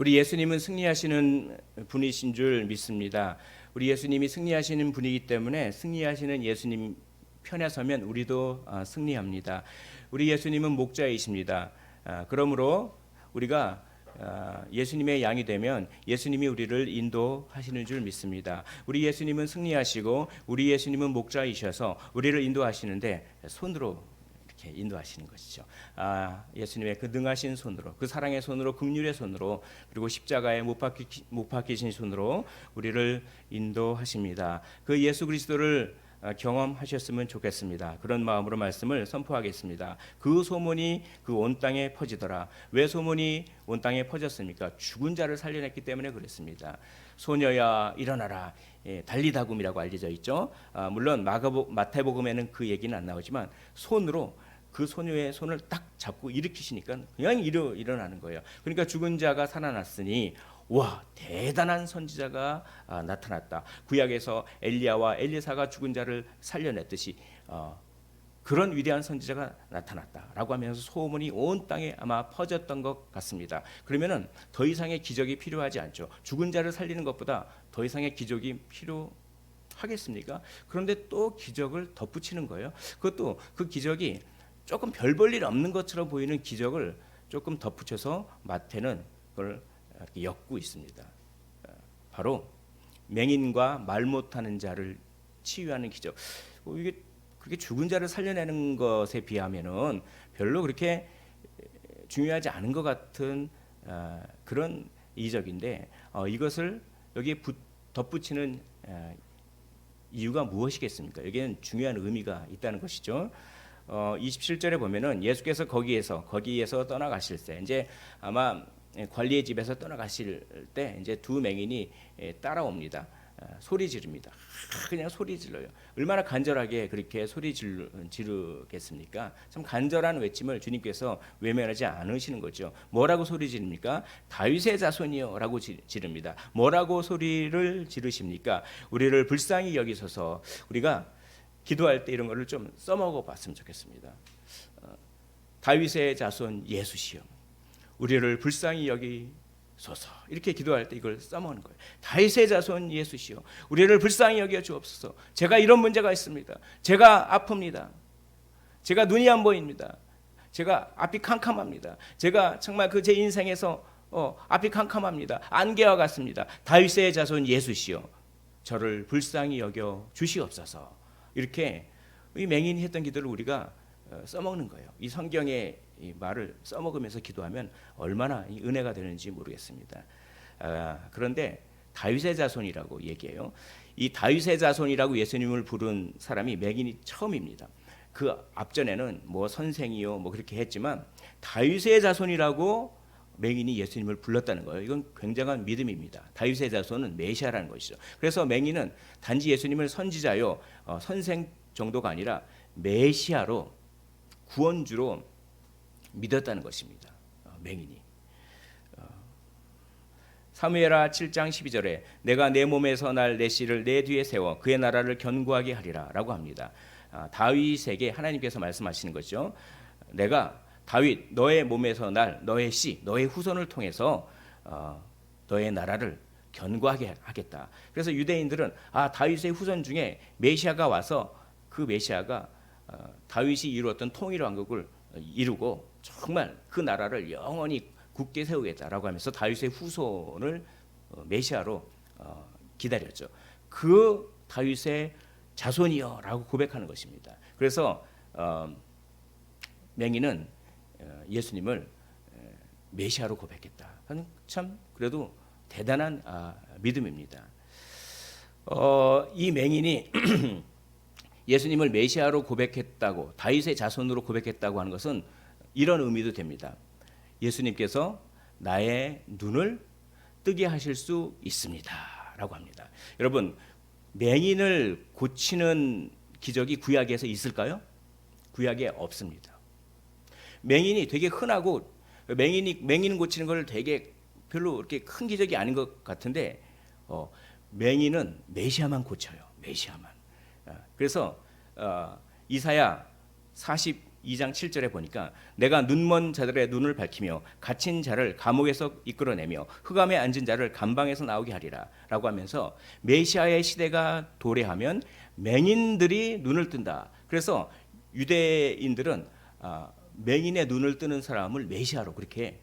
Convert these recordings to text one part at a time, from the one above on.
우리 예수님은 승리하시는 분이신 줄 믿습니다. 우리 예수님이 승리하시는 분이기 때문에 승리하시는 예수님 편에 서면 우리도 승리합니다. 우리 예수님은 목자이십니다. 그러므로 우리가 예수님의 양이 되면 예수님이 우리를 인도하시는 줄 믿습니다. 우리 예수님은 승리하시고 우리 예수님은 목자이셔서 우리를 인도하시는데 손으로 이렇게 인도하시는 것이죠. 예수님의 그 능하신 손으로, 그 사랑의 손으로, 긍휼의 손으로, 그리고 십자가에 못 박히신 손으로 우리를 인도하십니다. 그 예수 그리스도를 경험하셨으면 좋겠습니다. 그런 마음으로 말씀을 선포하겠습니다. 그 소문이 그 온 땅에 퍼지더라. 왜 소문이 온 땅에 퍼졌습니까? 죽은 자를 살려냈기 때문에 그랬습니다. 소녀야 일어나라. 달리다굼이라고 알려져 있죠. 물론 마태복음에는 그 얘기는 안 나오지만 손으로 그 소녀의 손을 딱 잡고 일으키시니까 그냥 일어나는 거예요. 그러니까 죽은 자가 살아났으니 와, 대단한 선지자가 나타났다. 구약에서 엘리야와 엘리사가 죽은 자를 살려냈듯이 그런 위대한 선지자가 나타났다라고 하면서 소문이 온 땅에 아마 퍼졌던 것 같습니다. 그러면은 더 이상의 기적이 필요하지 않죠. 죽은 자를 살리는 것보다 더 이상의 기적이 필요하겠습니까? 그런데 또 기적을 덧붙이는 거예요. 그것도 그 기적이 조금 별 볼 일 없는 것처럼 보이는 기적을 조금 덧붙여서 마태는 그걸 엮고 있습니다. 바로 맹인과 말 못하는 자를 치유하는 기적. 이게 그렇게 죽은 자를 살려내는 것에 비하면은 별로 그렇게 중요하지 않은 것 같은 그런 이적인데 이것을 여기에 덧붙이는 이유가 무엇이겠습니까? 여기에는 중요한 의미가 있다는 것이죠. 27절에 보면은 예수께서 거기에서 떠나가실 때 이제 아마 관리의 집에서 떠나가실 때 이제 두 맹인이 따라옵니다. 소리 지릅니다. 그냥 소리 질러요. 얼마나 간절하게 그렇게 소리 지르겠습니까? 참 간절한 외침을 주님께서 외면하지 않으시는 거죠. 뭐라고 소리 지릅니까? 다윗의 자손이요라고 지릅니다. 뭐라고 소리를 지르십니까? 우리를 불쌍히 여기소서. 우리가 기도할 때 이런 거를 좀 써먹어 봤으면 좋겠습니다. 다윗의 자손 예수시여, 우리를 불쌍히 여기소서. 이렇게 기도할 때 이걸 써먹는 거예요. 다윗의 자손 예수시여, 우리를 불쌍히 여겨 주옵소서. 제가 이런 문제가 있습니다. 제가 아픕니다. 제가 눈이 안 보입니다. 제가 앞이 캄캄합니다. 제가 정말 그 제 인생에서 앞이 캄캄합니다. 안개와 같습니다. 다윗의 자손 예수시여, 저를 불쌍히 여겨 주시옵소서. 이렇게 이 맹인이 했던 기도를 우리가 써먹는 거예요. 이 성경의 이 말을 써먹으면서 기도하면 얼마나 이 은혜가 되는지 모르겠습니다. 그런데 다윗의 자손이라고 얘기해요. 이 다윗의 자손이라고 예수님을 부른 사람이 맹인이 처음입니다. 그 앞전에는 뭐 선생이요 뭐 그렇게 했지만 다윗의 자손이라고 맹인이 예수님을 불렀다는 거예요. 이건 굉장한 믿음입니다. 다윗의 자손은 메시아라는 것이죠. 그래서 맹인은 단지 예수님을 선지자요 선생 정도가 아니라 메시아로 구원주로 믿었다는 것입니다. 맹인이. 사무엘하 7장 12절에 내가 내 몸에서 날 내 씨를 내 뒤에 세워 그의 나라를 견고하게 하리라 라고 합니다. 다윗에게 하나님께서 말씀하시는 거죠. 내가 다윗 너의 몸에서 날 너의 씨 너의 후손을 통해서 너의 나라를 견고하게 하겠다. 그래서 유대인들은 다윗의 후손 중에 메시아가 와서 그 메시아가 다윗이 이루었던 통일 왕국을 이루고 정말 그 나라를 영원히 굳게 세우겠다라고 하면서 다윗의 후손을 메시아로 기다렸죠. 그 다윗의 자손이여라고 고백하는 것입니다. 그래서 맹인은 예수님을 메시아로 고백했다. 참 그래도 대단한 믿음입니다. 이 맹인이 예수님을 메시아로 고백했다고 다윗의 자손으로 고백했다고 하는 것은 이런 의미도 됩니다. 예수님께서 나의 눈을 뜨게 하실 수 있습니다 라고 합니다. 여러분, 맹인을 고치는 기적이 구약에서 있을까요? 구약에 없습니다. 맹인이 되게 흔하고 맹인 고치는 걸 되게 별로 그렇게 큰 기적이 아닌 것 같은데 맹인은 메시아만 고쳐요. 메시아만. 그래서 이사야 2장 7절에 보니까 내가 눈먼 자들의 눈을 밝히며 갇힌 자를 감옥에서 이끌어내며 흑암에 앉은 자를 감방에서 나오게 하리라 라고 하면서 메시아의 시대가 도래하면 맹인들이 눈을 뜬다. 그래서 유대인들은 맹인의 눈을 뜨는 사람을 메시아로 그렇게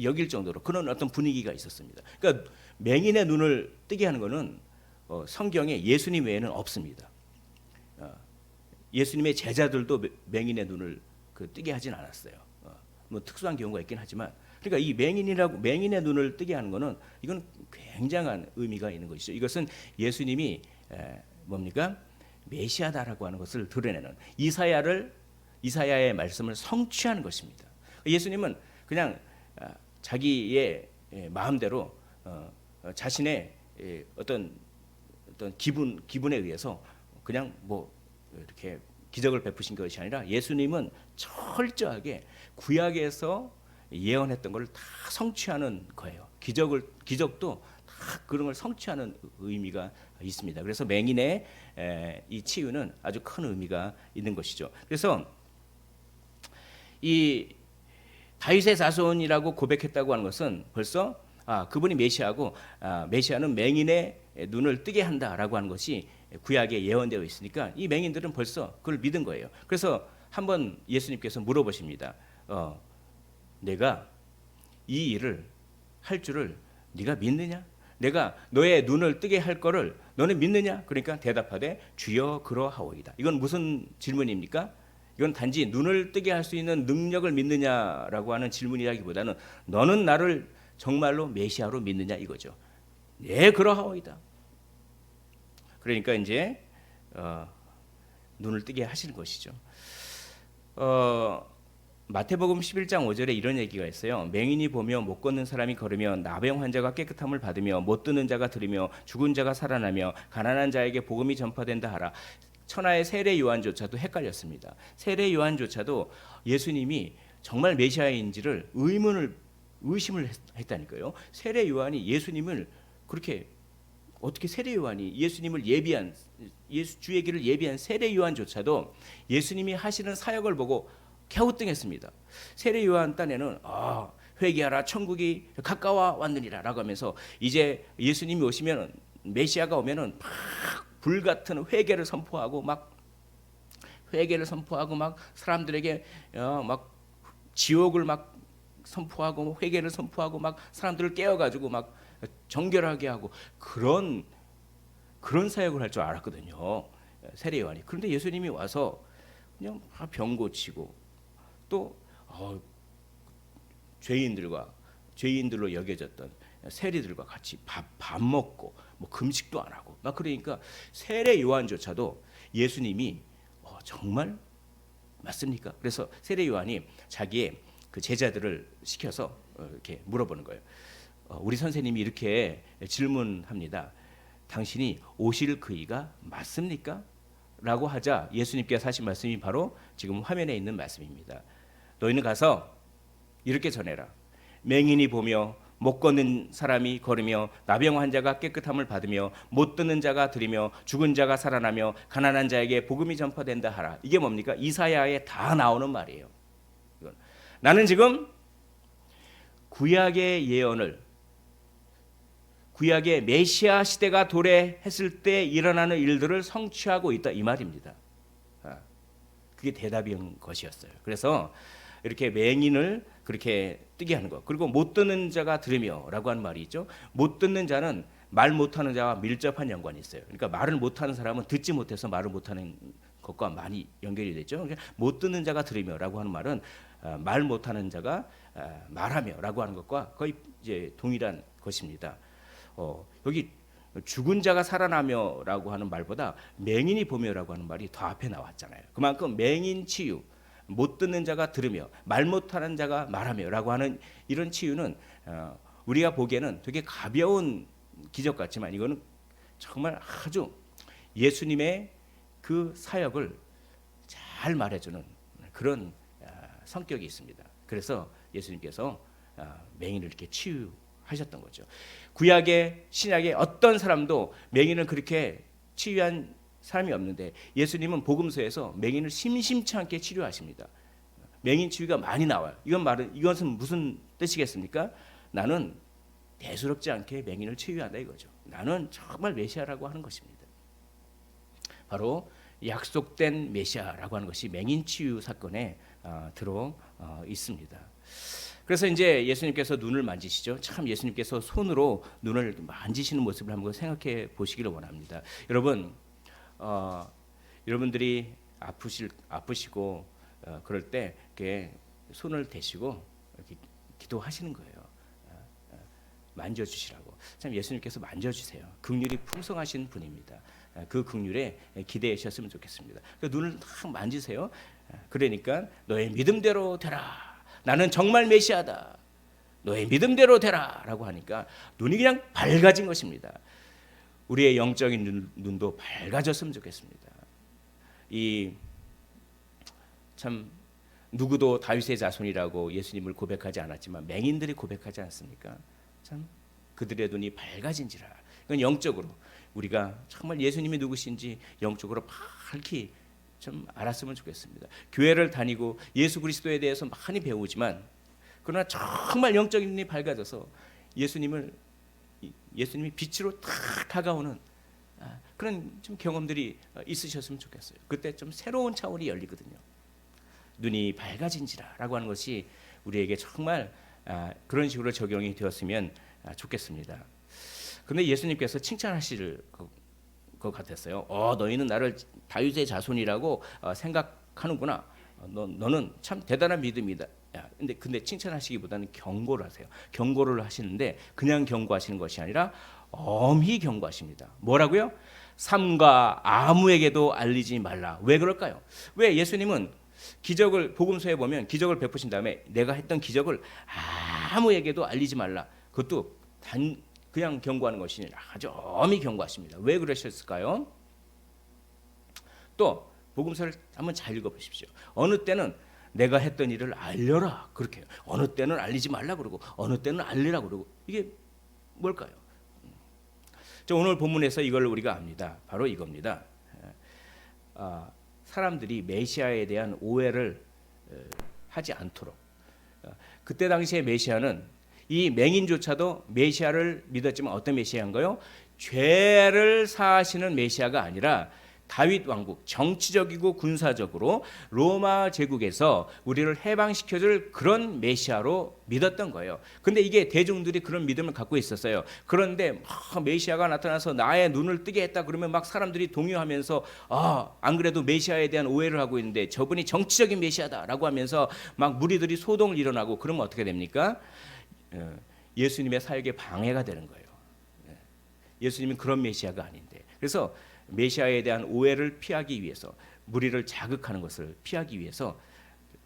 여길 정도로 그런 어떤 분위기가 있었습니다. 그러니까 맹인의 눈을 뜨게 하는 것은 성경에 예수님 외에는 없습니다. 예수님의 제자들도 맹인의 눈을 뜨게 하진 않았어요. 뭐 특수한 경우가 있긴 하지만, 그러니까 이 맹인의 눈을 뜨게 하는 것은 이건 굉장한 의미가 있는 것이죠. 이것은 예수님이 뭡니까? 메시아다라고 하는 것을 드러내는 이사야의 말씀을 성취하는 것입니다. 예수님은 그냥 자기의 마음대로 자신의 어떤 기분에 의해서 그냥 뭐 이렇게 기적을 베푸신 것이 아니라 예수님은 철저하게 구약에서 예언했던 것을 다 성취하는 거예요. 기적도 다 그런 걸 성취하는 의미가 있습니다. 그래서 맹인의 이 치유는 아주 큰 의미가 있는 것이죠. 그래서 이 다윗의 자손이라고 고백했다고 하는 것은 벌써 그분이 메시아고 메시아는 맹인의 눈을 뜨게 한다라고 하는 것이 구약에 예언되어 있으니까 이 맹인들은 벌써 그걸 믿은 거예요. 그래서 한번 예수님께서 물어보십니다. 내가 이 일을 할 줄을 네가 믿느냐? 내가 너의 눈을 뜨게 할 거를 너는 믿느냐? 그러니까 대답하되 주여 그러하오이다. 이건 무슨 질문입니까? 이건 단지 눈을 뜨게 할 수 있는 능력을 믿느냐라고 하는 질문이라기보다는 너는 나를 정말로 메시아로 믿느냐 이거죠. 예, 그러하오이다. 그러니까 이제 눈을 뜨게 하시는 것이죠. 마태복음 11장 5절에 이런 얘기가 있어요. 맹인이 보며 못 걷는 사람이 걸으며 나병 환자가 깨끗함을 받으며 못 듣는 자가 들으며 죽은 자가 살아나며 가난한 자에게 복음이 전파된다 하라. 천하의 세례 요한조차도 헷갈렸습니다. 세례 요한조차도 예수님이 정말 메시아인지를 의심을 했다니까요. 세례 요한이 예수님을 그렇게 어떻게 세례 요한이 예수님을 주의 길을 예비한 세례 요한조차도 예수님이 하시는 사역을 보고 갸우뚱했습니다. 세례 요한 딴에는 회개하라 천국이 가까워 왔느니라라고 하면서 이제 예수님이 오시면 메시아가 오면은 막 불같은 회개를 선포하고 막 사람들에게 막 지옥을 막 선포하고 회개를 선포하고 막 사람들을 깨워가지고 막 정결하게 하고 그런 사역을 할 줄 알았거든요. 세례 요한이. 그런데 예수님이 와서 그냥 병 고치고 또 죄인들로 여겨졌던 세리들과 같이 밥 먹고 뭐 금식도 안 하고 막 그러니까 세례 요한조차도 예수님이 정말 맞습니까? 그래서 세례 요한이 자기의 그 제자들을 시켜서 이렇게 물어보는 거예요. 우리 선생님이 이렇게 질문합니다. 당신이 오실 그이가 맞습니까? 라고 하자 예수님께서 하신 말씀이 바로 지금 화면에 있는 말씀입니다. 너희는 가서 이렇게 전해라. 맹인이 보며 못 걷는 사람이 걸으며 나병 환자가 깨끗함을 받으며 못 듣는 자가 들으며 죽은 자가 살아나며 가난한 자에게 복음이 전파된다 하라. 이게 뭡니까? 이사야에 다 나오는 말이에요. 나는 지금 구약의 예언을 구약의 메시아 시대가 도래했을 때 일어나는 일들을 성취하고 있다 이 말입니다. 그게 대답인 것이었어요. 그래서 이렇게 맹인을 그렇게 뜨게 하는 것. 그리고 못 듣는 자가 들으며라고 하는 말이 있죠. 못 듣는 자는 말 못하는 자와 밀접한 연관이 있어요. 그러니까 말을 못하는 사람은 듣지 못해서 말을 못하는 것과 많이 연결이 되죠. 그러니까 못 듣는 자가 들으며라고 하는 말은 말 못하는 자가 말하며라고 하는 것과 거의 이제 동일한 것입니다. 여기 죽은 자가 살아나며라고 하는 말보다 맹인이 보며라고 하는 말이 더 앞에 나왔잖아요. 그만큼 맹인 치유, 못 듣는 자가 들으며 말 못하는 자가 말하며라고 하는 이런 치유는 우리가 보기에는 되게 가벼운 기적 같지만 이거는 정말 아주 예수님의 그 사역을 잘 말해주는 그런 성격이 있습니다. 그래서 예수님께서 맹인을 이렇게 치유하셨던 거죠. 구약의 신약의 어떤 사람도 맹인을 그렇게 치유한 사람이 없는데 예수님은 복음서에서 맹인을 심심치 않게 치료하십니다. 맹인 치유가 많이 나와요. 이것은 무슨 뜻이겠습니까? 나는 대수롭지 않게 맹인을 치유한다 이거죠. 나는 정말 메시아라고 하는 것입니다. 바로 약속된 메시아라고 하는 것이 맹인 치유 사건에 들어 있습니다. 그래서 이제 예수님께서 눈을 만지시죠. 참 예수님께서 손으로 눈을 만지시는 모습을 한번 생각해 보시기를 원합니다. 여러분, 여러분들이 아프시고 그럴 때 이렇게 손을 대시고 이렇게 기도하시는 거예요. 만져주시라고. 참 예수님께서 만져주세요. 긍휼이 풍성하신 분입니다. 그 긍휼에 기대하셨으면 좋겠습니다. 눈을 딱 만지세요. 그러니까 너의 믿음대로 되라. 나는 정말 메시아다. 너의 믿음대로 되라. 라고 하니까 눈이 그냥 밝아진 것입니다. 우리의 영적인 눈도 밝아졌으면 좋겠습니다. 참 누구도 다윗의 자손이라고 예수님을 고백하지 않았지만 맹인들이 고백하지 않습니까? 참 그들의 눈이 밝아진지라. 이건 영적으로 우리가 정말 예수님이 누구신지 영적으로 밝히 좀 알았으면 좋겠습니다. 교회를 다니고 예수 그리스도에 대해서 많이 배우지만 그러나 정말 영적인 눈이 밝아져서 예수님이 빛으로 탁 다가오는 그런 좀 경험들이 있으셨으면 좋겠어요. 그때 좀 새로운 차원이 열리거든요. 눈이 밝아진지라라고 하는 것이 우리에게 정말 그런 식으로 적용이 되었으면 좋겠습니다. 그런데 예수님께서 칭찬하실 것 같았어요. 너희는 나를 다윗의 자손이라고 생각하는구나. 너는 참 대단한 믿음이다. 근데 칭찬하시기보다는 경고를 하세요. 경고를 하시는데 그냥 경고하시는 것이 아니라 엄히 경고하십니다. 뭐라고요? 삼가 아무에게도 알리지 말라. 왜 그럴까요? 왜 예수님은 기적을 복음서에 보면 기적을 베푸신 다음에 내가 했던 기적을 아무에게도 알리지 말라. 그것도 그냥 경고하는 것이 아니라 아주 엄히 경고하십니다. 왜 그러셨을까요? 또 복음서를 한번 잘 읽어보십시오. 어느 때는 내가 했던 일을 알려라 그렇게 해요. 어느 때는 알리지 말라 그러고 어느 때는 알리라 그러고 이게 뭘까요? 오늘 본문에서 이걸 우리가 압니다. 바로 이겁니다. 사람들이 메시아에 대한 오해를 하지 않도록. 그때 당시에 메시아는 이 맹인조차도 메시아를 믿었지만 어떤 메시아인가요? 죄를 사하시는 메시아가 아니라 다윗 왕국, 정치적이고 군사적으로 로마 제국에서 우리를 해방시켜줄 그런 메시아로 믿었던 거예요. 근데 이게 대중들이 그런 믿음을 갖고 있었어요. 그런데 메시아가 나타나서 나의 눈을 뜨게 했다 그러면 막 사람들이 동요하면서 안 그래도 메시아에 대한 오해를 하고 있는데 저분이 정치적인 메시아다라고 하면서 막 무리들이 소동을 일어나고 그러면 어떻게 됩니까? 예수님의 사역에 방해가 되는 거예요. 예수님은 그런 메시아가 아닌데. 그래서 메시아에 대한 오해를 피하기 위해서 무리를 자극하는 것을 피하기 위해서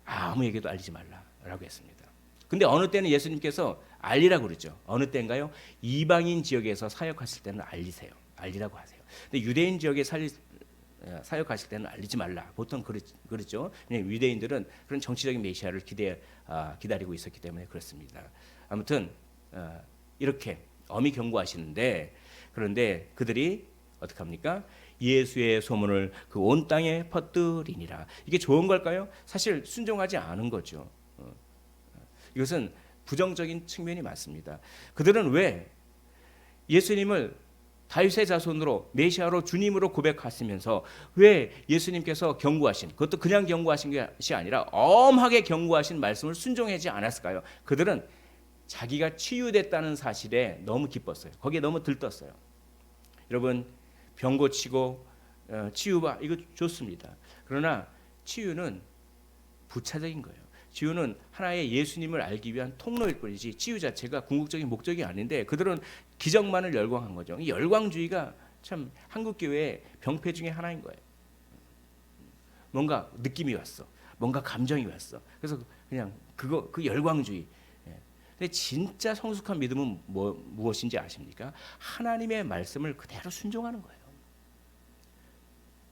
아무에게도 알리지 말라라고 했습니다. 근데 어느 때는 예수님께서 알리라고 그러죠. 어느 때인가요? 이방인 지역에서 사역하실 때는 알리세요. 알리라고 하세요. 근데 유대인 지역에 사역하실 때는 알리지 말라. 보통 그렇죠. 유대인들은 그런 정치적인 메시아를 기다리고 있었기 때문에 그렇습니다. 아무튼 이렇게 엄히 경고하시는데 그런데 그들이 어떻게 합니까? 예수의 소문을 그 온 땅에 퍼뜨리니라. 이게 좋은 걸까요? 사실 순종하지 않은 거죠. 이것은 부정적인 측면이 많습니다. 그들은 왜 예수님을 다윗의 자손으로 메시아로 주님으로 고백하시면서 왜 예수님께서 경고하신 그것도 그냥 경고하신 것이 아니라 엄하게 경고하신 말씀을 순종하지 않았을까요? 그들은 자기가 치유됐다는 사실에 너무 기뻤어요. 거기에 너무 들떴어요. 여러분 병 고치고 치유가 이거 좋습니다. 그러나 치유는 부차적인 거예요. 치유는 하나의 예수님을 알기 위한 통로일 뿐이지 치유 자체가 궁극적인 목적이 아닌데 그들은 기적만을 열광한 거죠. 이 열광주의가 참 한국 교회의 병폐 중에 하나인 거예요. 뭔가 느낌이 왔어. 뭔가 감정이 왔어. 그래서 그냥 그 열광주의. 근데 진짜 성숙한 믿음은 무엇인지 아십니까? 하나님의 말씀을 그대로 순종하는 거예요.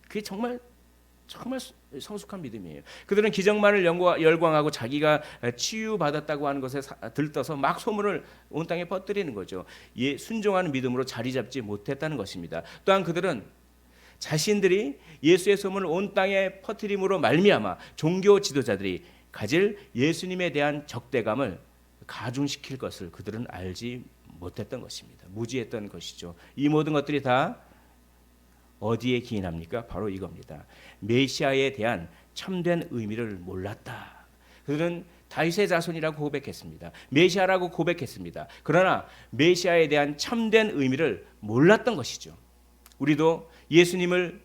그게 정말 성숙한 믿음이에요. 그들은 기적만을 열광하고 자기가 치유받았다고 하는 것에 들떠서 막 소문을 온 땅에 퍼뜨리는 거죠. 순종하는 믿음으로 자리 잡지 못했다는 것입니다. 또한 그들은 자신들이 예수의 소문을 온 땅에 퍼뜨림으로 말미암아 종교 지도자들이 가질 예수님에 대한 적대감을 가중시킬 것을 그들은 알지 못했던 것입니다. 무지했던 것이죠. 이 모든 것들이 다 어디에 기인합니까? 바로 이겁니다. 메시아에 대한 참된 의미를 몰랐다. 그들은 다윗의 자손이라고 고백했습니다. 메시아라고 고백했습니다. 그러나 메시아에 대한 참된 의미를 몰랐던 것이죠. 우리도 예수님을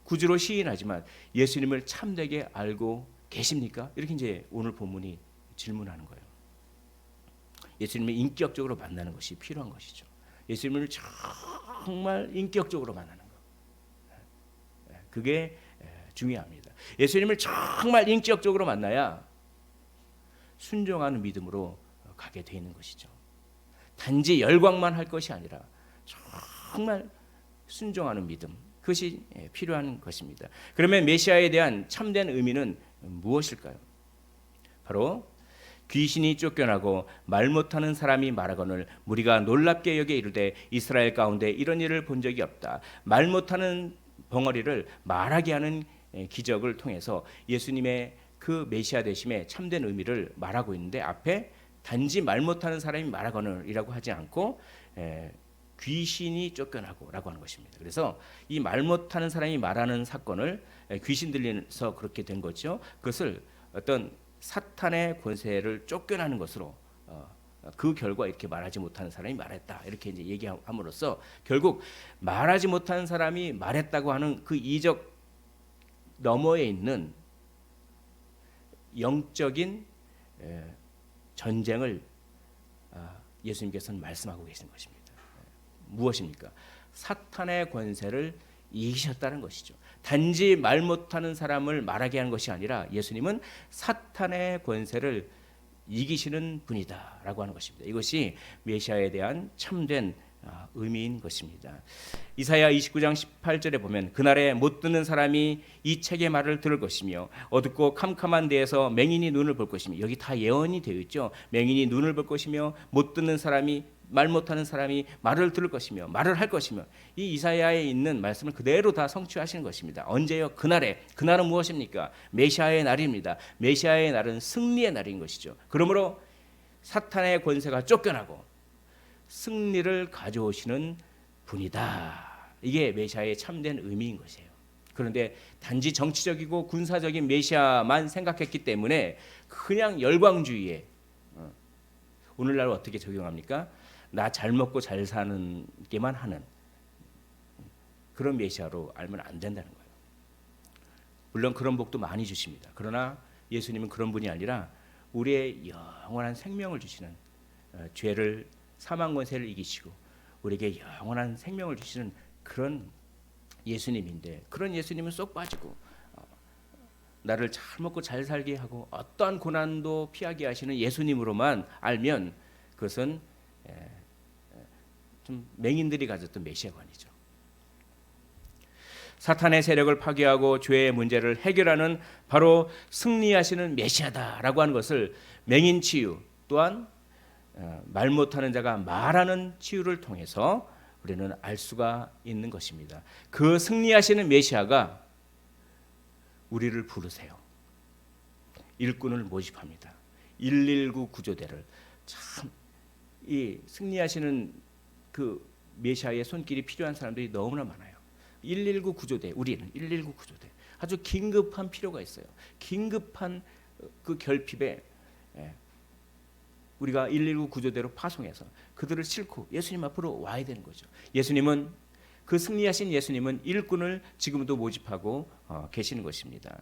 구주로 시인하지만 예수님을 참되게 알고 계십니까? 이렇게 이제 오늘 본문이 질문하는 거예요. 예수님을 인격적으로 만나는 것이 필요한 것이죠. 예수님을 정말 인격적으로 만나는 것. 그게 중요합니다. 예수님을 정말 인격적으로 만나야 순종하는 믿음으로 가게 되는 것이죠. 단지 열광만 할 것이 아니라 정말 순종하는 믿음, 그것이 필요한 것입니다. 그러면 메시아에 대한 참된 의미는 무엇일까요? 바로 귀신이 쫓겨나고 말 못하는 사람이 말하거늘 무리가 놀랍게 여겨 이르되 이스라엘 가운데 이런 일을 본 적이 없다. 말 못하는 벙어리를 말하게 하는 기적을 통해서 예수님의 그 메시아 되심의 참된 의미를 말하고 있는데, 앞에 단지 말 못하는 사람이 말하거늘이라고 하지 않고 귀신이 쫓겨나고라고 하는 것입니다. 그래서 이 말 못하는 사람이 말하는 사건을 귀신 들려서 그렇게 된 거죠. 그것을 어떤 사탄의 권세를 쫓겨나는 것으로 그 결과 이렇게 말하지 못하는 사람이 말했다, 이렇게 이제 얘기함으로써 결국 말하지 못하는 사람이 말했다고 하는 그 이적 너머에 있는 영적인 전쟁을 예수님께서는 말씀하고 계신 것입니다. 무엇입니까? 사탄의 권세를 이기셨다는 것이죠. 단지 말 못하는 사람을 말하게 하는 것이 아니라 예수님은 사탄의 권세를 이기시는 분이다라고 하는 것입니다. 이것이 메시아에 대한 참된 의미인 것입니다. 이사야 29장 18절에 보면 그날에 못 듣는 사람이 이 책의 말을 들을 것이며 어둡고 캄캄한 데에서 맹인이 눈을 볼 것이며, 여기 다 예언이 되어 있죠. 맹인이 눈을 볼 것이며 못 듣는 사람이, 말 못하는 사람이 말을 들을 것이며 말을 할 것이며, 이 이사야에 있는 말씀을 그대로 다 성취하시는 것입니다. 언제요? 그날에. 그날은 무엇입니까? 메시아의 날입니다. 메시아의 날은 승리의 날인 것이죠. 그러므로 사탄의 권세가 쫓겨나고 승리를 가져오시는 분이다. 이게 메시아의 참된 의미인 것이에요. 그런데 단지 정치적이고 군사적인 메시아만 생각했기 때문에 그냥 열광주의에, 오늘날 어떻게 적용합니까? 나 잘 먹고 잘 사는 게만 하는 그런 메시아로 알면 안 된다는 거예요. 물론 그런 복도 많이 주십니다. 그러나 예수님은 그런 분이 아니라 우리의 영원한 생명을 주시는, 죄를, 사망 권세를 이기시고 우리에게 영원한 생명을 주시는 그런 예수님인데, 그런 예수님은 쏙 빠지고 나를 잘 먹고 잘 살게 하고 어떠한 고난도 피하게 하시는 예수님으로만 알면 그것은 좀 맹인들이 가졌던 메시아관이죠. 사탄의 세력을 파괴하고 죄의 문제를 해결하는 바로 승리하시는 메시아다라고 하는 것을 맹인 치유, 또한 말 못하는 자가 말하는 치유를 통해서 우리는 알 수가 있는 것입니다. 그 승리하시는 메시아가 우리를 부르세요. 일꾼을 모집합니다. 119 구조대를, 참 이 승리하시는 그 메시아의 손길이 필요한 사람들이 너무나 많아요. 119 구조대, 우리는 119 구조대, 아주 긴급한 필요가 있어요. 긴급한 그 결핍에 우리가 119 구조대로 파송해서 그들을 싣고 예수님 앞으로 와야 되는 거죠. 예수님은, 그 승리하신 예수님은 일꾼을 지금도 모집하고 계시는 것입니다.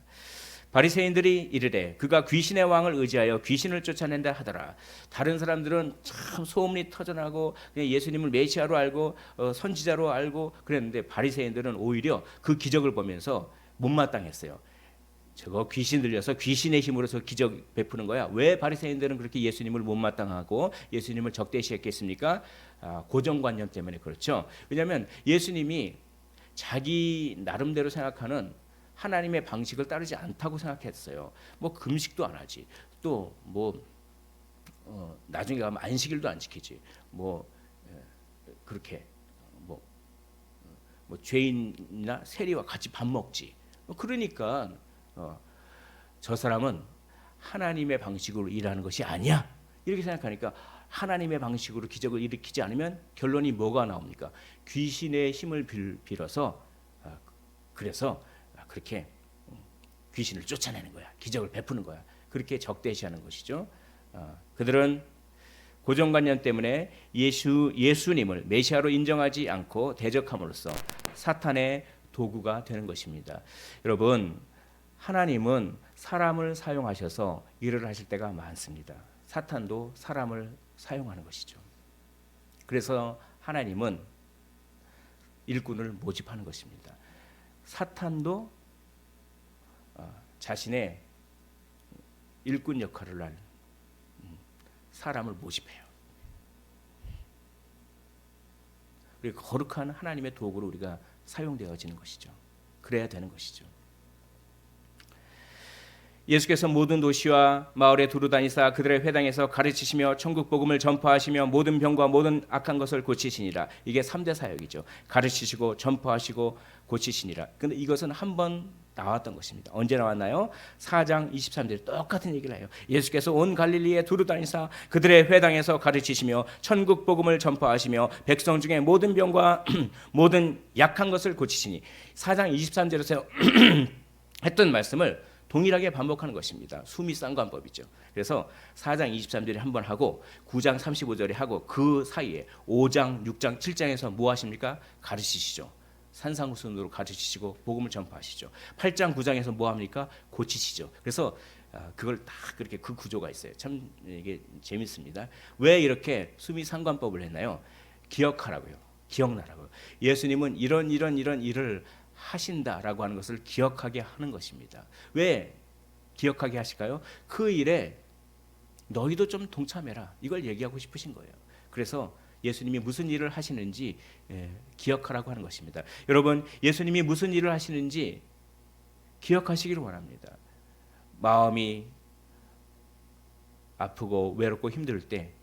바리새인들이 이르되 그가 귀신의 왕을 의지하여 귀신을 쫓아낸다 하더라. 다른 사람들은 참 소문이 터져나고 예수님을 메시아로 알고 선지자로 알고 그랬는데, 바리새인들은 오히려 그 기적을 보면서 못마땅했어요. 저거 귀신 들려서 귀신의 힘으로서 기적 베푸는 거야. 왜 바리새인들은 그렇게 예수님을 못마땅하고 예수님을 적대시했겠습니까? 고정관념 때문에 그렇죠. 왜냐하면 예수님이 자기 나름대로 생각하는 하나님의 방식을 따르지 않다고 생각했어요. 뭐 금식도 안 하지, 또 뭐 나중에 가면 안식일도 안 지키지, 뭐 그렇게 뭐 뭐 죄인이나 세리와 같이 밥 먹지. 그러니까 저 사람은 하나님의 방식으로 일하는 것이 아니야. 이렇게 생각하니까 하나님의 방식으로 기적을 일으키지 않으면 결론이 뭐가 나옵니까? 귀신의 힘을 빌어서 그래서 그렇게 귀신을 쫓아내는 거야. 기적을 베푸는 거야. 그렇게 적대시하는 것이죠. 그들은 고정관념 때문에 예수님을 메시아로 인정하지 않고 대적함으로써 사탄의 도구가 되는 것입니다. 여러분, 하나님은 사람을 사용하셔서 일을 하실 때가 많습니다. 사탄도 사람을 사용하는 것이죠. 그래서 하나님은 일꾼을 모집하는 것입니다. 사탄도 자신의 일꾼 역할을 할 사람을 모집해요. 그리고 거룩한 하나님의 도구로 우리가 사용되어지는 것이죠. 그래야 되는 것이죠. 예수께서 모든 도시와 마을에 두루 다니사 그들의 회당에서 가르치시며 천국 복음을 전파하시며 모든 병과 모든 악한 것을 고치시니라. 이게 3대 사역이죠. 가르치시고 전파하시고 고치시니라. 근데 이것은 한 번 나왔던 것입니다. 언제 나왔나요? 4장 23절 똑같은 얘기를 해요. 예수께서 온 갈릴리에 두루 다니사 그들의 회당에서 가르치시며 천국 복음을 전파하시며 백성 중에 모든 병과 모든 약한 것을 고치시니. 4장 23절에서 했던 말씀을 동일하게 반복하는 것입니다. 수미상관법이죠. 그래서 4장 23절에 한번 하고 9장 35절에 하고 그 사이에 5장, 6장, 7장에서 뭐 하십니까? 가르치시죠. 산상수훈으로 가르치시고 복음을 전파하시죠. 8장, 9장에서 뭐 합니까? 고치시죠. 그래서 그걸 다 그렇게 그 구조가 있어요. 참 이게 재밌습니다. 왜 이렇게 수미상관법을 했나요? 기억하라고요. 기억나라고요. 예수님은 이런 일을 하신다라고 하는 것을 기억하게 하는 것입니다. 왜 기억하게 하실까요? 그 일에 너희도 좀 동참해라. 이걸 얘기하고 싶으신 거예요. 그래서 예수님이 무슨 일을 하시는지 기억하라고 하는 것입니다. 여러분, 예수님이 무슨 일을 하시는지 기억하시기를 원합니다. 마음이 아프고 외롭고 힘들 때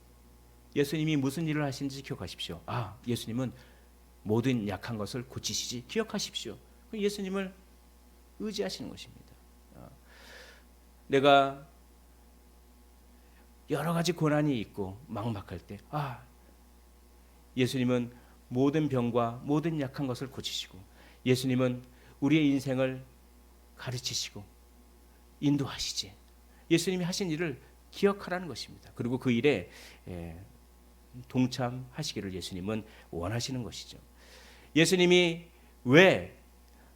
예수님이 무슨 일을 하시는지 기억하십시오. 예수님은 모든 약한 것을 고치시지. 기억하십시오. 예수님을 의지하시는 것입니다. 내가 여러 가지 고난이 있고 막막할 때 예수님은 모든 병과 모든 약한 것을 고치시고 예수님은 우리의 인생을 가르치시고 인도하시지. 예수님이 하신 일을 기억하라는 것입니다. 그리고 그 일에 동참하시기를 예수님은 원하시는 것이죠. 예수님이 왜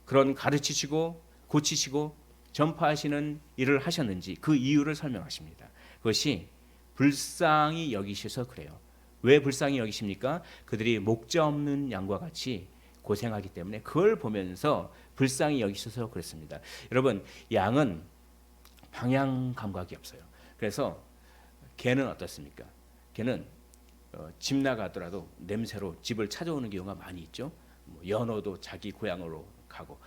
그런 가르치시고 고치시고 전파하시는 일을 하셨는지 그 이유를 설명하십니다. 그것이 불쌍히 여기셔서 그래요. 왜 불쌍히 여기십니까? 그들이 목자 없는 양과 같이 고생하기 때문에 그걸 보면서 불쌍히 여기셔서 그랬습니다. 여러분, 양은 방향 감각이 없어요. 그래서 개는 어떻습니까? 개는 집 나가더라도 냄새로 집을 찾아오는 경우가 많이 있죠. 연어도 자기 고향으로 가고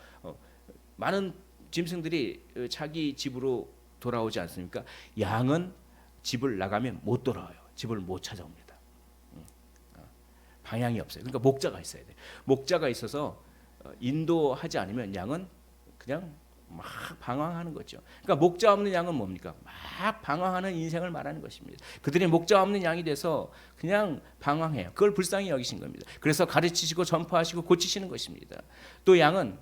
많은 짐승들이 자기 집으로 돌아오지 않습니까? 양은 집을 나가면 못 돌아와요. 집을 못 찾아옵니다. 방향이 없어요. 그러니까 목자가 있어야 돼요. 목자가 있어서 인도하지 않으면 양은 그냥 막 방황하는 거죠. 그러니까 목자 없는 양은 뭡니까? 막 방황하는 인생을 말하는 것입니다. 그들이 목자 없는 양이 돼서 그냥 방황해요. 그걸 불쌍히 여기신 겁니다. 그래서 가르치시고 전파하시고 고치시는 것입니다. 또 양은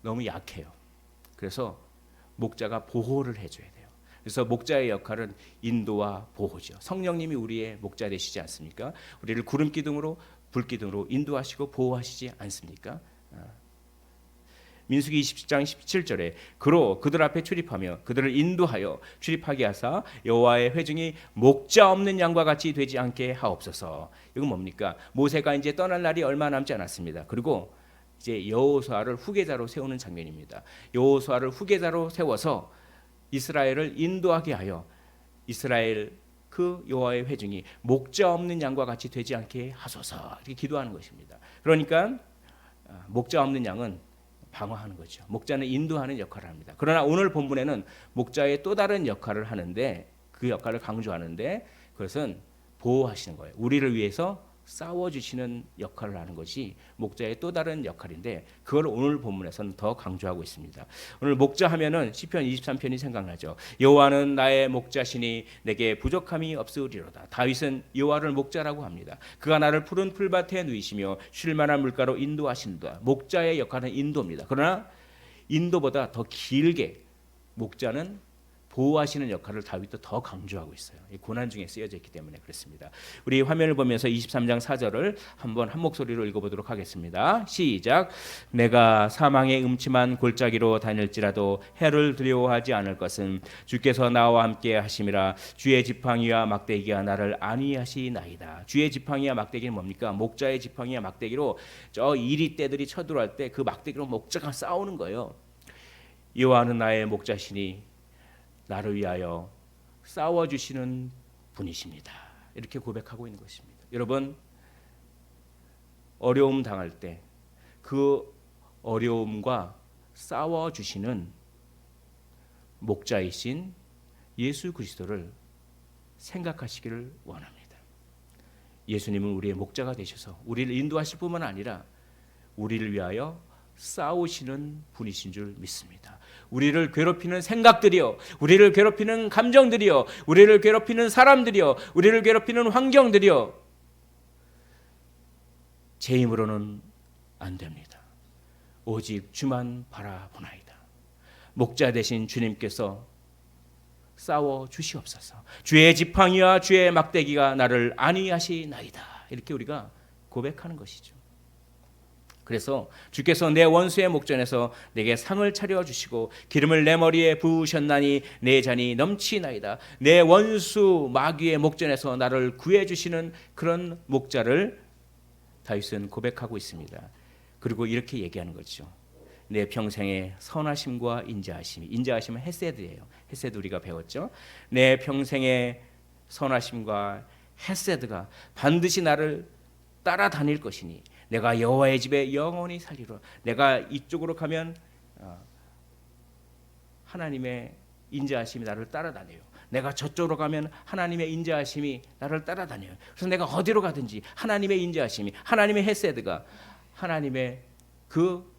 너무 약해요. 그래서 목자가 보호를 해줘야 돼요. 그래서 목자의 역할은 인도와 보호죠. 성령님이 우리의 목자 되시지 않습니까? 우리를 구름 기둥으로 불 기둥으로 인도하시고 보호하시지 않습니까? 민수기 20장 17절에 그로 그들 앞에 출입하며 그들을 인도하여 출입하게 하사 여호와의 회중이 목자 없는 양과 같이 되지 않게 하옵소서. 이건 뭡니까? 모세가 이제 떠날 날이 얼마 남지 않았습니다. 그리고 이제 여호수아를 후계자로 세우는 장면입니다. 여호수아를 후계자로 세워서 이스라엘을 인도하게 하여 이스라엘 그 여호와의 회중이 목자 없는 양과 같이 되지 않게 하소서. 이렇게 기도하는 것입니다. 그러니까 목자 없는 양은 방어하는 거죠. 목자는 인도하는 역할을 합니다. 그러나 오늘 본문에는 목자의 또 다른 역할을 하는데 그 역할을 강조하는데 그것은 보호하시는 거예요. 우리를 위해서 싸워주시는 역할을 하는 것이 목자의 또 다른 역할인데 그걸 오늘 본문에서는 더 강조하고 있습니다. 오늘 목자 하면은 시편 23편이 생각나죠. 여호와는 나의 목자시니 내게 부족함이 없으리로다. 다윗은 여호와를 목자라고 합니다. 그가 나를 푸른 풀밭에 누이시며 쉴 만한 물가로 인도하신다. 목자의 역할은 인도입니다. 그러나 인도보다 더 길게 목자는 보호하시는 역할을 다윗도 더 강조하고 있어요. 이 고난 중에 쓰여져 있기 때문에 그렇습니다. 우리 화면을 보면서 23장 4절을 한번 한 목소리로 읽어보도록 하겠습니다. 시작. 내가 사망의 음침한 골짜기로 다닐지라도 해를 두려워하지 않을 것은 주께서 나와 함께 하심이라. 주의 지팡이와 막대기가 나를 안위하시나이다. 주의 지팡이와 막대기는 뭡니까? 목자의 지팡이와 막대기로 저 이리 떼들이 쳐들어갈 때 그 막대기로 목자가 싸우는 거예요. 여호와는 나의 목자시니 나를 위하여 싸워주시는 분이십니다. 이렇게 고백하고 있는 것입니다. 여러분, 어려움 당할 때 그 어려움과 싸워주시는 목자이신 예수 그리스도를 생각하시기를 원합니다. 예수님은 우리의 목자가 되셔서 우리를 인도하실 뿐만 아니라 우리를 위하여 싸우시는 분이신 줄 믿습니다. 우리를 괴롭히는 생각들이요, 우리를 괴롭히는 감정들이요, 우리를 괴롭히는 사람들이요, 우리를 괴롭히는 환경들이요, 제 힘으로는 안 됩니다. 오직 주만 바라보나이다. 목자 되신 주님께서 싸워 주시옵소서. 주의 지팡이와 주의 막대기가 나를 안위하시나이다. 이렇게 우리가 고백하는 것이죠. 그래서 주께서 내 원수의 목전에서 내게 상을 차려주시고 기름을 내 머리에 부으셨나니 내 잔이 넘치나이다. 내 원수 마귀의 목전에서 나를 구해주시는 그런 목자를 다윗은 고백하고 있습니다. 그리고 이렇게 얘기하는 거죠. 내 평생의 선하심과 인자하심이, 인자하심은 헤세드예요. 헤세드 우리가 배웠죠. 내 평생의 선하심과 헤세드가 반드시 나를 따라다닐 것이니 내가 여호와의 집에 영원히 살리라. 내가 이쪽으로 가면 하나님의 인자하심이 나를 따라다녀요. 내가 저쪽으로 가면 하나님의 인자하심이 나를 따라다녀요. 그래서 내가 어디로 가든지 하나님의 인자하심이, 하나님의 헤세드가, 하나님의 그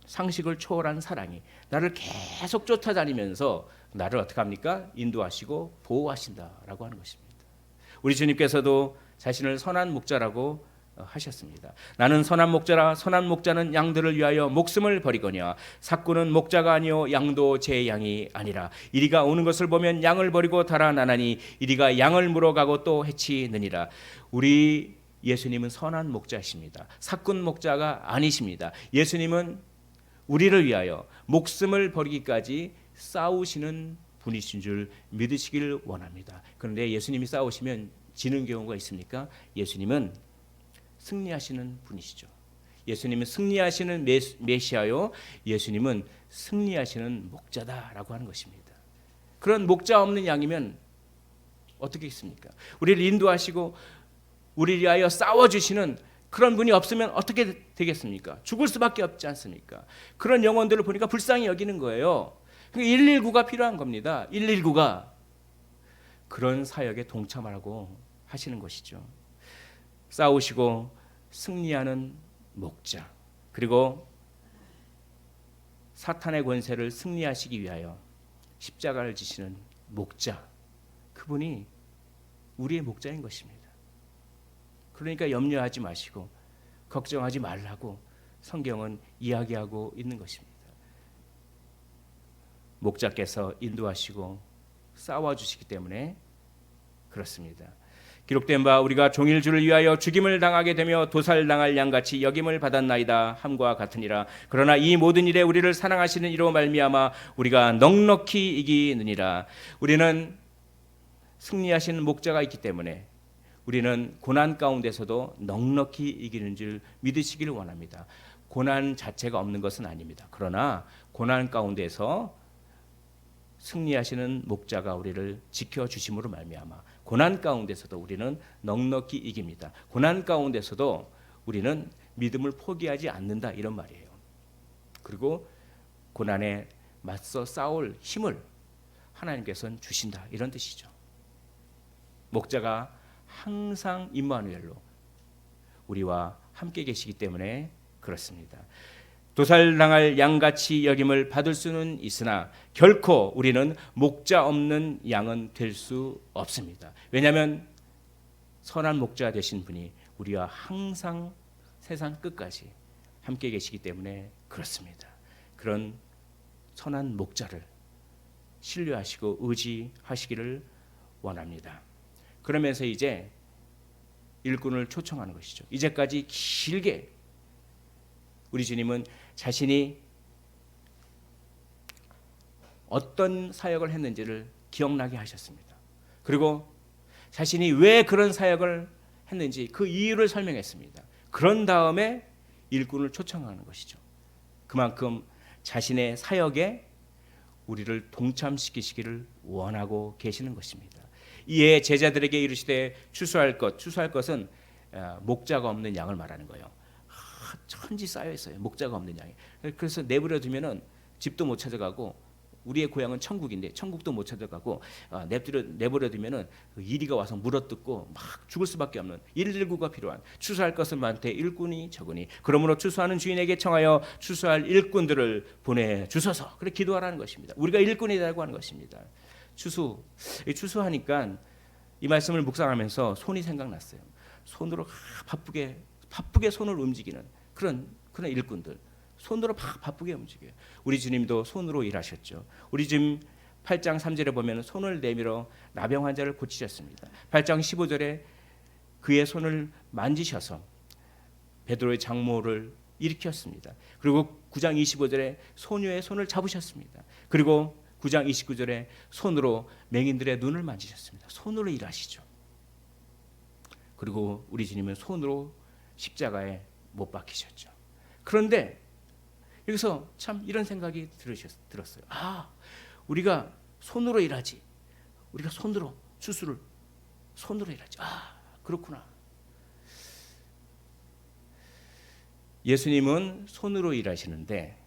상식을 초월한 사랑이 나를 계속 쫓아다니면서 나를 어떻게 합니까? 인도하시고 보호하신다라고 하는 것입니다. 우리 주님께서도 자신을 선한 목자라고 하셨습니다. 나는 선한 목자라. 선한 목자는 양들을 위하여 목숨을 버리거니와 삭구는 목자가 아니요 양도 제 양이 아니라. 이리가 오는 것을 보면 양을 버리고 달아나나니 이리가 양을 물어가고 또 해치느니라. 우리 예수님은 선한 목자십니다. 삭군 목자가 아니십니다. 예수님은 우리를 위하여 목숨을 버리기까지 싸우시는 분이신 줄 믿으시길 원합니다. 그런데 예수님이 싸우시면 지는 경우가 있습니까? 예수님은 승리하시는 분이시죠. 예수님은 승리하시는 메시아요, 예수님은 승리하시는 목자다라고 하는 것입니다. 그런 목자 없는 양이면 어떻게 있습니까? 우리를 인도하시고 우리를 위하여 싸워주시는 그런 분이 없으면 어떻게 되겠습니까? 죽을 수밖에 없지 않습니까? 그런 영혼들을 보니까 불쌍히 여기는 거예요. 119가 필요한 겁니다. 119가 그런 사역에 동참하라고 하시는 것이죠. 싸우시고 승리하는 목자, 그리고 사탄의 권세를 승리하시기 위하여 십자가를 지시는 목자, 그분이 우리의 목자인 것입니다. 그러니까 염려하지 마시고 걱정하지 말라고 성경은 이야기하고 있는 것입니다. 목자께서 인도하시고 싸워주시기 때문에 그렇습니다. 기록된 바 우리가 종일 주를 위하여 죽임을 당하게 되며 도살당할 양같이 여김을 받았나이다 함과 같으니라. 그러나 이 모든 일에 우리를 사랑하시는 이로 말미암아 우리가 넉넉히 이기느니라. 우리는 승리하시는 목자가 있기 때문에 우리는 고난 가운데서도 넉넉히 이기는 줄 믿으시기를 원합니다. 고난 자체가 없는 것은 아닙니다. 그러나 고난 가운데서 승리하시는 목자가 우리를 지켜주심으로 말미암아 고난 가운데서도 우리는 넉넉히 이깁니다. 고난 가운데서도 우리는 믿음을 포기하지 않는다, 이런 말이에요. 그리고 고난에 맞서 싸울 힘을 하나님께서는 주신다, 이런 뜻이죠. 목자가 항상 임마누엘로 우리와 함께 계시기 때문에 그렇습니다. 도살당할 양같이 여김을 받을 수는 있으나 결코 우리는 목자 없는 양은 될 수 없습니다. 왜냐하면 선한 목자 되신 분이 우리와 항상 세상 끝까지 함께 계시기 때문에 그렇습니다. 그런 선한 목자를 신뢰하시고 의지하시기를 원합니다. 그러면서 이제 일꾼을 초청하는 것이죠. 이제까지 길게 우리 주님은 자신이 어떤 사역을 했는지를 기억나게 하셨습니다. 그리고 자신이 왜 그런 사역을 했는지 그 이유를 설명했습니다. 그런 다음에 일꾼을 초청하는 것이죠. 그만큼 자신의 사역에 우리를 동참시키시기를 원하고 계시는 것입니다. 이에 제자들에게 이르시되 추수할 것은 목자가 없는 양을 말하는 거예요. 천지 쌓여 있어요. 목자가 없는 양이. 그래서 내버려 두면은 집도 못 찾아가고 우리의 고향은 천국인데 천국도 못 찾아가고 내버려 두면은 이리가 와서 물어뜯고 막 죽을 수밖에 없는 119가 필요한 추수할 것은 많되 일꾼이 적으니 그러므로 추수하는 주인에게 청하여 추수할 일꾼들을 보내주소서. 그렇게 기도하라는 것입니다. 우리가 일꾼이라고 하는 것입니다. 추수하니까 이 말씀을 묵상하면서 손이 생각났어요. 손으로 바쁘게 손을 움직이는 그런 일꾼들. 손으로 바쁘게 움직여요. 우리 주님도 손으로 일하셨죠. 우리 주님 8장 3절에 보면 손을 내밀어 나병 환자를 고치셨습니다. 8장 15절에 그의 손을 만지셔서 베드로의 장모를 일으켰습니다. 그리고 9장 25절에 소녀의 손을 잡으셨습니다. 그리고 9장 29절에 손으로 맹인들의 눈을 만지셨습니다. 손으로 일하시죠. 그리고 우리 주님은 손으로 십자가에 못 박히셨죠. 그런데 여기서 참 이런 생각이 들었어요. 우리가 손으로 일하지. 우리가 손으로 추수를 손으로 일하지. 그렇구나. 예수님은 손으로 일하시는데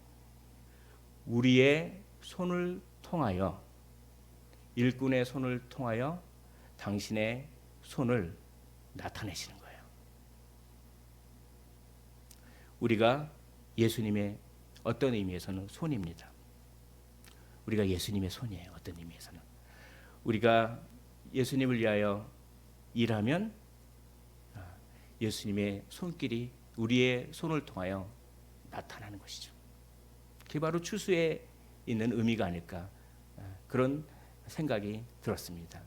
우리의 손을 통하여 일꾼의 손을 통하여 당신의 손을 나타내시는 거예요. 우리가 예수님의 어떤 의미에서는 손입니다. 우리가 예수님의 손이에요. 어떤 의미에서는 우리가 예수님을 위하여 일하면 예수님의 손길이 우리의 손을 통하여 나타나는 것이죠. 그게 바로 추수에 있는 의미가 아닐까 그런 생각이 들었습니다.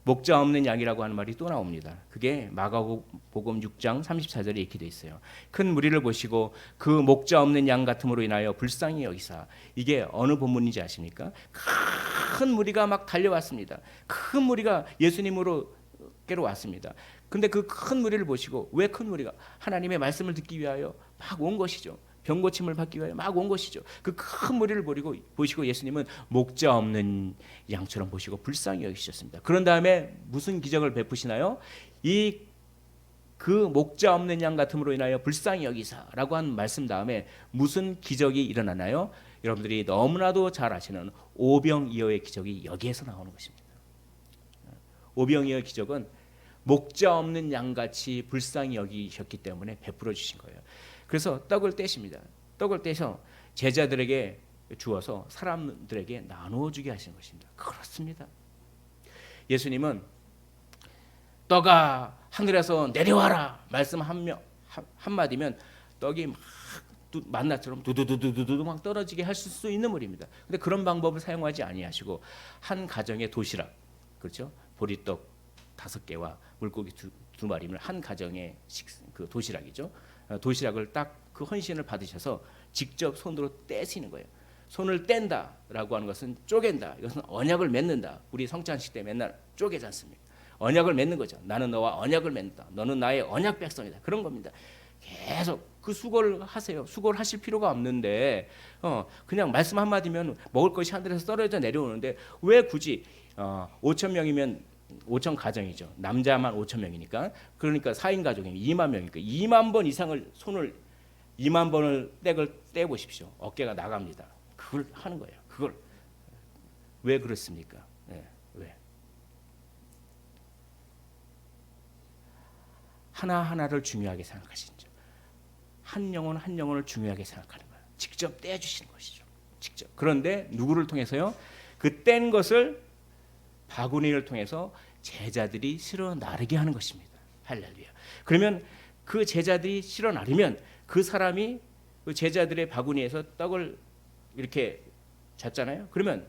목자 없는 양이라고 하는 말이 또 나옵니다. 그게 마가복음 6장 34절에 이렇게 돼 있어요. 큰 무리를 보시고 그 목자 없는 양 같음으로 인하여 불쌍히 여기사. 이게 어느 본문인지 아십니까? 큰 무리가 막 달려왔습니다. 큰 무리가 예수님으로 왔습니다. 근데 그 큰 무리를 보시고 왜 큰 무리가 하나님의 말씀을 듣기 위하여 막 온 것이죠. 병 고침을 받기 위하여 막 온 것이죠. 그 큰 무리를 보시고 예수님은 목자 없는 양처럼 보시고 불쌍히 여기셨습니다. 그런 다음에 무슨 기적을 베푸시나요? 그 목자 없는 양 같음으로 인하여 불쌍히 여기사라고 한 말씀 다음에 무슨 기적이 일어나나요? 여러분들이 너무나도 잘 아시는 오병이어의 기적이 여기에서 나오는 것입니다. 오병이어의 기적은 목자 없는 양같이 불쌍히 여기셨기 때문에 베풀어 주신 거예요. 그래서 떡을 떼십니다. 떡을 떼서 제자들에게 주어서 사람들에게 나누어 주게 하신 것입니다. 그렇습니다. 예수님은 떡아 하늘에서 내려와라 말씀 한마디면 떡이 막 만나처럼 두두두두두 막 떨어지게 하실 수 있는 물입니다. 근데 그런 방법을 사용하지 아니하시고 한 가정의 도시락, 그렇죠? 보리떡 5개와 물고기 2마리면 한 가정의 그 도시락이죠. 도시락을 딱 그 헌신을 받으셔서 직접 손으로 떼시는 거예요. 손을 뗀다라고 하는 것은 쪼갠다. 이것은 언약을 맺는다. 우리 성찬식 때 맨날 쪼개지 않습니까? 언약을 맺는 거죠. 나는 너와 언약을 맺는다. 너는 나의 언약 백성이다. 그런 겁니다. 계속 그 수고를 하세요. 수고를 하실 필요가 없는데 그냥 말씀 한마디면 먹을 것이 하늘에서 떨어져 내려오는데 왜 굳이 5천 명이면 5천 가정이죠. 남자만 5천 명이니까 그러니까 4인 가족이면 2만 명이니까 2만 번 이상을 손을 2만 번을 떡을 떼보십시오. 어깨가 나갑니다. 그걸 하는 거예요. 그걸 왜 그렇습니까? 왜? 하나하나를 중요하게 생각하시죠. 한 영혼 한 영혼을 중요하게 생각하는 거예요. 직접 떼주시는 것이죠. 직접. 그런데 누구를 통해서요? 그 뗀 것을 바구니를 통해서 제자들이 실어 나르게 하는 것입니다. 할렐루야. 그러면 그 제자들이 실어 나르면 그 사람이 그 제자들의 바구니에서 떡을 이렇게 잤잖아요. 그러면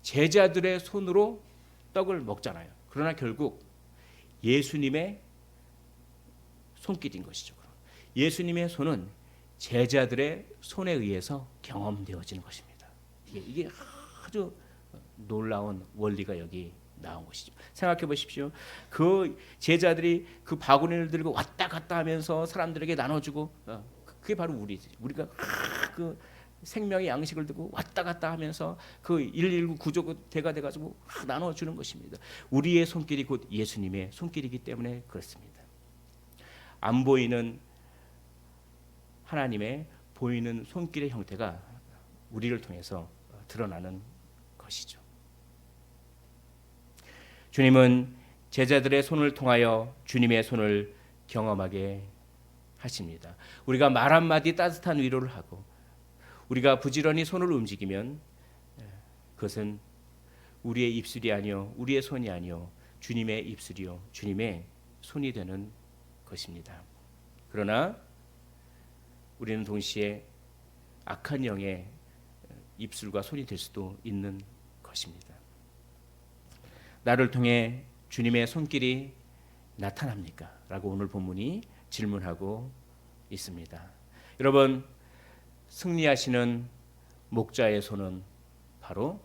제자들의 손으로 떡을 먹잖아요. 그러나 결국 예수님의 손길인 것이죠. 예수님의 손은 제자들의 손에 의해서 경험되어지는 것입니다. 이게 아주 놀라운 원리가 여기 나온 것이죠. 생각해 보십시오. 그 제자들이 그 바구니를 들고 왔다 갔다 하면서 사람들에게 나눠주고, 그게 바로 우리가 그 생명의 양식을 들고 왔다 갔다 하면서 그 119 구조대가 돼가지고 나눠주는 것입니다. 우리의 손길이 곧 예수님의 손길이기 때문에 그렇습니다. 안 보이는 하나님의 보이는 손길의 형태가 우리를 통해서 드러나는 것이죠. 주님은 제자들의 손을 통하여 주님의 손을 경험하게 하십니다. 우리가 말 한마디 따뜻한 위로를 하고 우리가 부지런히 손을 움직이면 그것은 우리의 입술이 아니요 우리의 손이 아니요 주님의 입술이요 주님의 손이 되는 것입니다. 그러나 우리는 동시에 악한 영의 입술과 손이 될 수도 있는 것입니다. 나를 통해 주님의 손길이 나타납니까? 라고 오늘 본문이 질문하고 있습니다. 여러분, 승리하시는 목자의 손은 바로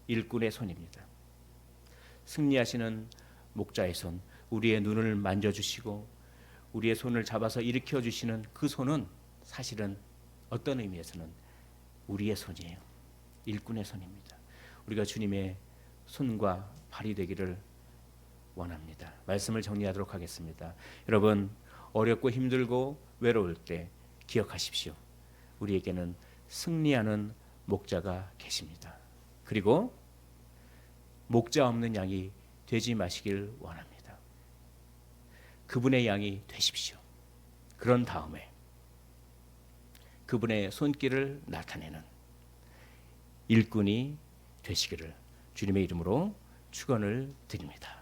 일꾼의 손입니다. 승리하시는 목자의 손, 우리의 눈을 만져주시고 우리의 손을 잡아서 일으켜 주시는 그 손은 사실은 어떤 의미에서는 우리의 손이에요. 일꾼의 손입니다. 우리가 주님의 손과 발이 되기를 원합니다. 말씀을 정리하도록 하겠습니다. 여러분, 어렵고 힘들고 외로울 때 기억하십시오. 우리에게는 승리하는 목자가 계십니다. 그리고 목자 없는 양이 되지 마시길 원합니다. 그분의 양이 되십시오. 그런 다음에 그분의 손길을 나타내는 일꾼이 되시기를 주님의 이름으로 축원을 드립니다.